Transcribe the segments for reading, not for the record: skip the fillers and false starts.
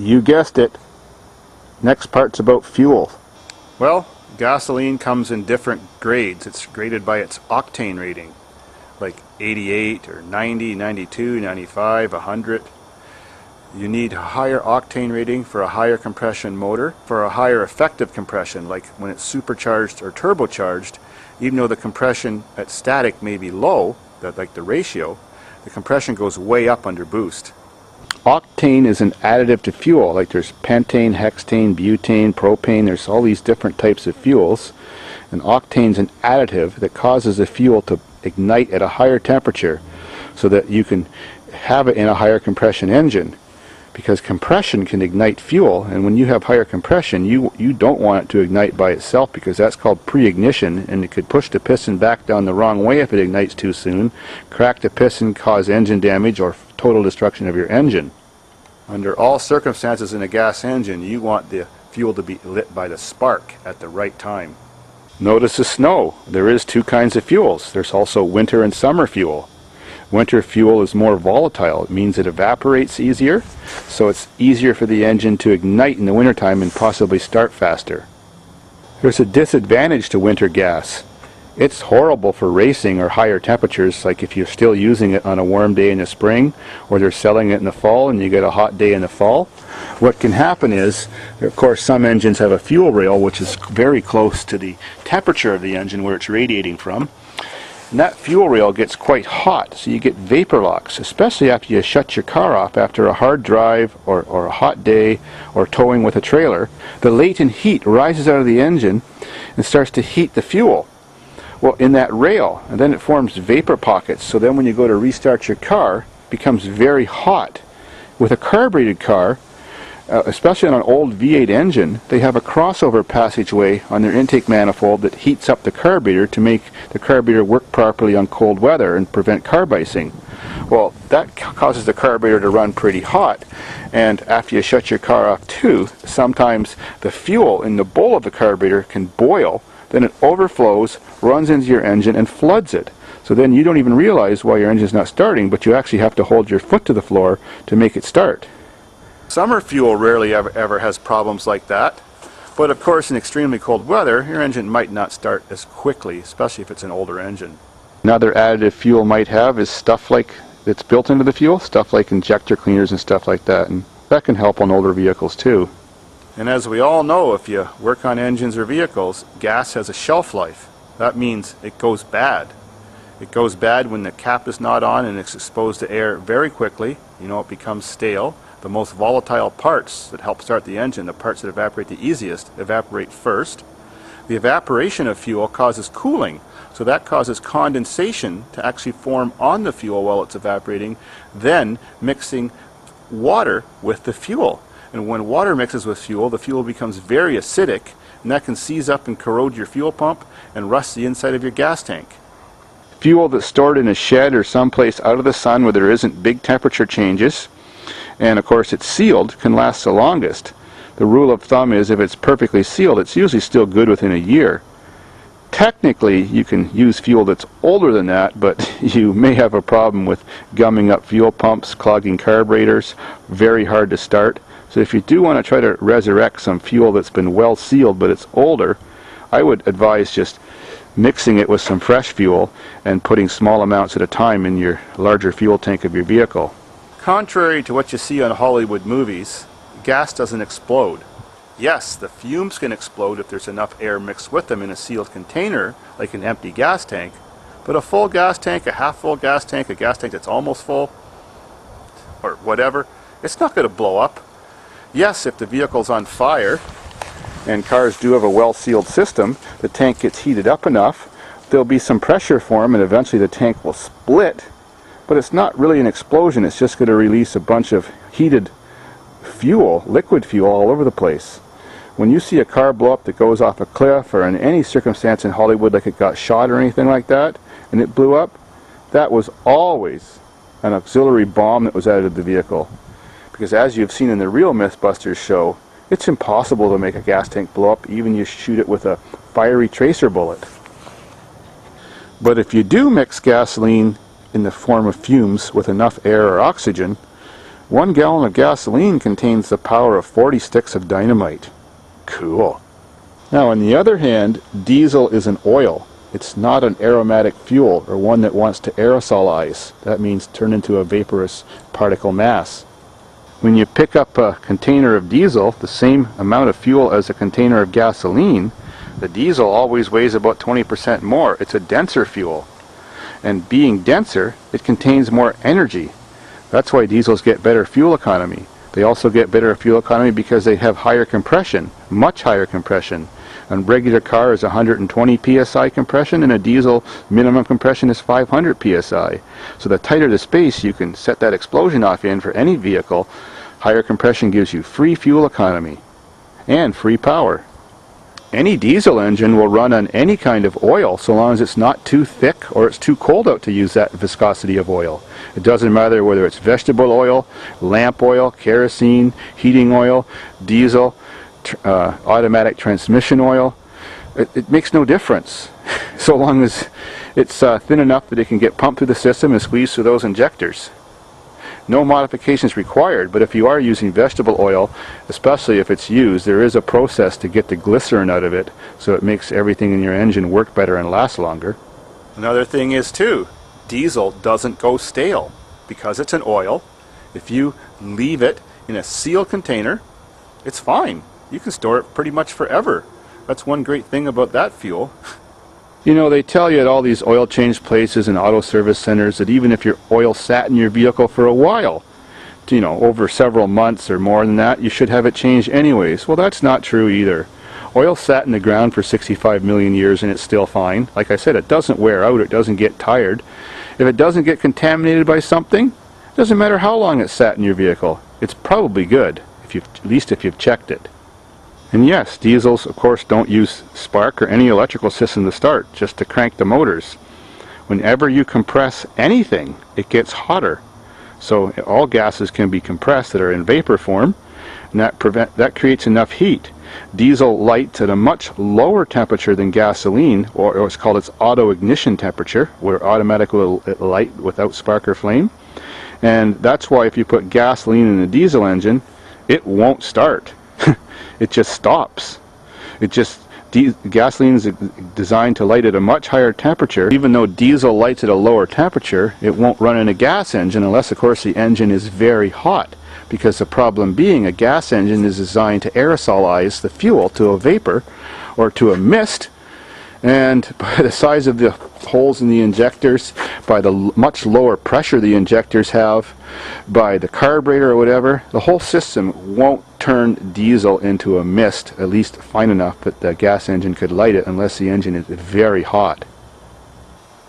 You guessed it. Next part's about fuel. Well, gasoline comes in different grades. It's graded by its octane rating, like 88 or 90, 92, 95, 100. You need a higher octane rating for a higher compression motor, for a higher effective compression, like when it's supercharged or turbocharged. Even though the compression at static may be low, like the ratio, the compression goes way up under boost. Octane is an additive to fuel, like there's pentane, hexane, butane, propane, there's all these different types of fuels. And octane's an additive that causes the fuel to ignite at a higher temperature so that you can have it in a higher compression engine. Because compression can ignite fuel, and when you have higher compression, you don't want it to ignite by itself, because that's called pre-ignition, and it could push the piston back down the wrong way if it ignites too soon, crack the piston, cause engine damage, or total destruction of your engine. Under all circumstances in a gas engine, you want the fuel to be lit by the spark at the right time. Notice the snow. There is two kinds of fuels. There's also winter and summer fuel. Winter fuel is more volatile. It means it evaporates easier, so it's easier for the engine to ignite in the wintertime and possibly start faster. There's a disadvantage to winter gas. It's horrible for racing or higher temperatures, like if you're still using it on a warm day in the spring, or they're selling it in the fall and you get a hot day in the fall. What can happen is, of course, some engines have a fuel rail which is very close to the temperature of the engine where it's radiating from. And that fuel rail gets quite hot, so you get vapor locks, especially after you shut your car off after a hard drive or a hot day or towing with a trailer. The latent heat rises out of the engine and starts to heat the fuel. Well, in that rail, and then it forms vapor pockets, so then when you go to restart your car, it becomes very hot. With a carbureted car, especially on an old V8 engine, they have a crossover passageway on their intake manifold that heats up the carburetor to make the carburetor work properly on cold weather and prevent carb icing. Well, that causes the carburetor to run pretty hot, and after you shut your car off too, sometimes the fuel in the bowl of the carburetor can boil, then it overflows, runs into your engine and floods it. So then you don't even realize why your engine's not starting, but you actually have to hold your foot to the floor to make it start. Summer fuel rarely ever has problems like that, but of course in extremely cold weather your engine might not start as quickly, especially if it's an older engine. Another additive fuel might have is stuff like that's built into the fuel, stuff like injector cleaners and stuff like that, and that can help on older vehicles too. And as we all know, if you work on engines or vehicles, gas has a shelf life. That means it goes bad. It goes bad when the cap is not on and it's exposed to air very quickly. You know, it becomes stale. The most volatile parts that help start the engine, the parts that evaporate the easiest, evaporate first. The evaporation of fuel causes cooling, so that causes condensation to actually form on the fuel while it's evaporating, then mixing water with the fuel. And when water mixes with fuel, the fuel becomes very acidic, and that can seize up and corrode your fuel pump and rust the inside of your gas tank. Fuel that's stored in a shed or someplace out of the sun where there isn't big temperature changes, and of course it's sealed, can last the longest. The rule of thumb is if it's perfectly sealed, it's usually still good within a year. Technically, you can use fuel that's older than that, but you may have a problem with gumming up fuel pumps, clogging carburetors, very hard to start. So if you do want to try to resurrect some fuel that's been well sealed but it's older, I would advise just mixing it with some fresh fuel and putting small amounts at a time in your larger fuel tank of your vehicle. Contrary to what you see on Hollywood movies, gas doesn't explode. Yes, the fumes can explode if there's enough air mixed with them in a sealed container, like an empty gas tank, but a full gas tank, a half-full gas tank, a gas tank that's almost full, or whatever, it's not going to blow up. Yes, if the vehicle's on fire, and cars do have a well-sealed system, the tank gets heated up enough, there'll be some pressure form and eventually the tank will split, but it's not really an explosion, it's just going to release a bunch of heated fuel, liquid fuel, all over the place. When you see a car blow up that goes off a cliff or in any circumstance in Hollywood like it got shot or anything like that, and it blew up, that was always an auxiliary bomb that was added to the vehicle. Because as you've seen in the real Mythbusters show, it's impossible to make a gas tank blow up, even you shoot it with a fiery tracer bullet. But if you do mix gasoline in the form of fumes with enough air or oxygen, 1 gallon of gasoline contains the power of 40 sticks of dynamite. Cool. Now, on the other hand, diesel is an oil. It's not an aromatic fuel or one that wants to aerosolize. That means turn into a vaporous particle mass. When you pick up a container of diesel, the same amount of fuel as a container of gasoline, the diesel always weighs about 20% more. It's a denser fuel. And being denser, it contains more energy. That's why diesels get better fuel economy. They also get better fuel economy because they have higher compression, much higher compression. A regular car is 120 psi compression, and a diesel minimum compression is 500 psi. So the tighter the space you can set that explosion off in for any vehicle, higher compression gives you free fuel economy and free power. Any diesel engine will run on any kind of oil so long as it's not too thick or it's too cold out to use that viscosity of oil. It doesn't matter whether it's vegetable oil, lamp oil, kerosene, heating oil, diesel, automatic transmission oil. It makes no difference so long as it's thin enough that it can get pumped through the system and squeezed through those injectors. No modifications required, but if you are using vegetable oil, especially if it's used, there is a process to get the glycerin out of it, so it makes everything in your engine work better and last longer. Another thing is too, diesel doesn't go stale because it's an oil. If you leave it in a sealed container, it's fine. You can store it pretty much forever. That's one great thing about that fuel. You know, they tell you at all these oil change places and auto service centers that even if your oil sat in your vehicle for a while, you know, over several months or more than that, you should have it changed anyways. Well, that's not true either. Oil sat in the ground for 65 million years and it's still fine. Like I said, it doesn't wear out, it doesn't get tired. If it doesn't get contaminated by something, it doesn't matter how long it sat in your vehicle. It's probably good, at least if you've checked it. And yes, diesels, of course, don't use spark or any electrical system to start, just to crank the motors. Whenever you compress anything, it gets hotter. So all gases can be compressed that are in vapor form, and that creates enough heat. Diesel lights at a much lower temperature than gasoline, or it's called its auto-ignition temperature, where automatically it will light without spark or flame. And that's why if you put gasoline in a diesel engine, it won't start. It just stops. Gasoline is designed to light at a much higher temperature. Even though diesel lights at a lower temperature, it won't run in a gas engine unless, of course, the engine is very hot. Because the problem being, a gas engine is designed to aerosolize the fuel to a vapor or to a mist. And by the size of the holes in the injectors, by the much lower pressure the injectors have, by the carburetor or whatever, the whole system won't turn diesel into a mist, at least fine enough that the gas engine could light it unless the engine is very hot.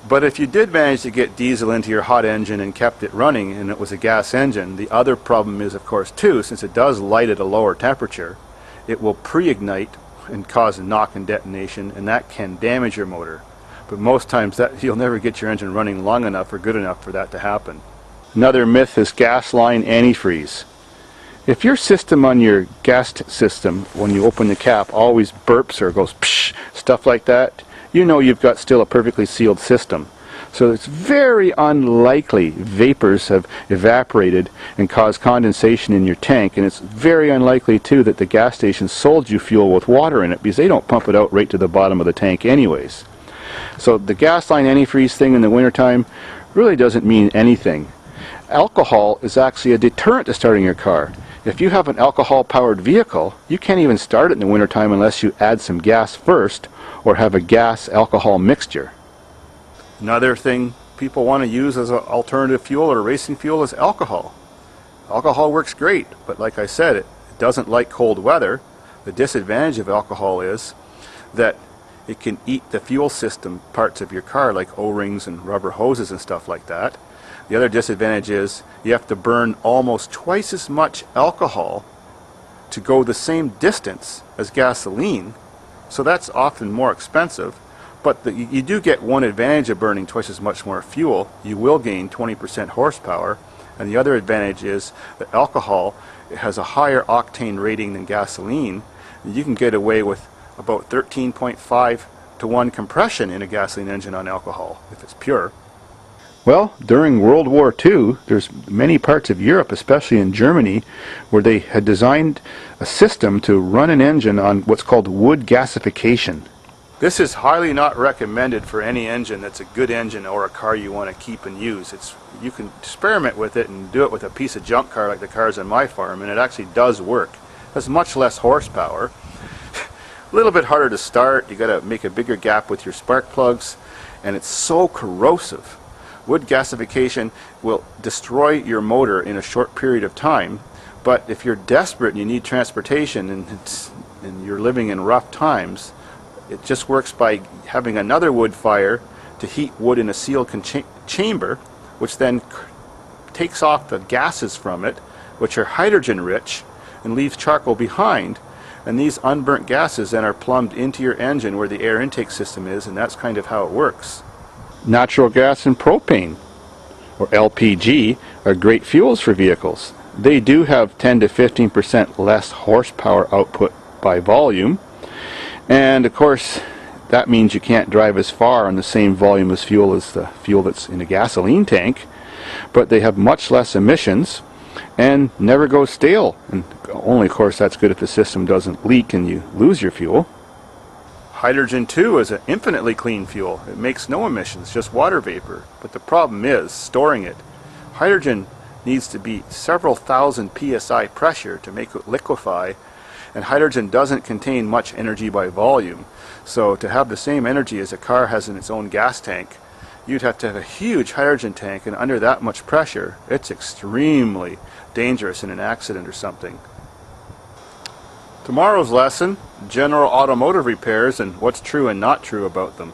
But if you did manage to get diesel into your hot engine and kept it running and it was a gas engine, the other problem is, of course, too, since it does light at a lower temperature, it will pre-ignite and cause a knock and detonation, and that can damage your motor. But most times you'll never get your engine running long enough or good enough for that to happen. Another myth is gas line antifreeze. If your system on your gas system, when you open the cap, always burps or goes psh, stuff like that, you know you've got still a perfectly sealed system. So it's very unlikely vapors have evaporated and caused condensation in your tank, and it's very unlikely too that the gas station sold you fuel with water in it, because they don't pump it out right to the bottom of the tank anyways. So the gas line antifreeze thing in the wintertime really doesn't mean anything. Alcohol is actually a deterrent to starting your car. If you have an alcohol-powered vehicle, you can't even start it in the wintertime unless you add some gas first or have a gas-alcohol mixture. Another thing people want to use as an alternative fuel or racing fuel is alcohol. Alcohol works great, but like I said, it doesn't like cold weather. The disadvantage of alcohol is that it can eat the fuel system parts of your car, like O-rings and rubber hoses and stuff like that. The other disadvantage is you have to burn almost twice as much alcohol to go the same distance as gasoline, so that's often more expensive. But you do get one advantage of burning twice as much more fuel. You will gain 20% horsepower. And the other advantage is that alcohol has a higher octane rating than gasoline. You can get away with about 13.5 to 1 compression in a gasoline engine on alcohol, if it's pure. Well, during World War II, there's many parts of Europe, especially in Germany, where they had designed a system to run an engine on what's called wood gasification. This is highly not recommended for any engine that's a good engine or a car you want to keep and use. You can experiment with it and do it with a piece of junk car like the cars on my farm, and it actually does work. It has much less horsepower. A little bit harder to start. You got to make a bigger gap with your spark plugs, and it's so corrosive. Wood gasification will destroy your motor in a short period of time, but if you're desperate and you need transportation and you're living in rough times, it just works by having another wood fire to heat wood in a sealed chamber, which then takes off the gases from it, which are hydrogen rich, and leaves charcoal behind. And these unburnt gases then are plumbed into your engine where the air intake system is, and that's kind of how it works. Natural gas and propane, or LPG, are great fuels for vehicles. They do have 10 to 15% less horsepower output by volume, and of course that means you can't drive as far on the same volume as the fuel that's in a gasoline tank, but they have much less emissions and never go stale. And only, of course, that's good if the system doesn't leak and you lose your fuel. Hydrogen too is an infinitely clean fuel. It makes no emissions, just water vapor. But the problem is storing it. Hydrogen needs to be several thousand psi pressure to make it liquefy, and hydrogen doesn't contain much energy by volume. So to have the same energy as a car has in its own gas tank, you'd have to have a huge hydrogen tank, and under that much pressure, it's extremely dangerous in an accident or something. Tomorrow's lesson, general automotive repairs and what's true and not true about them.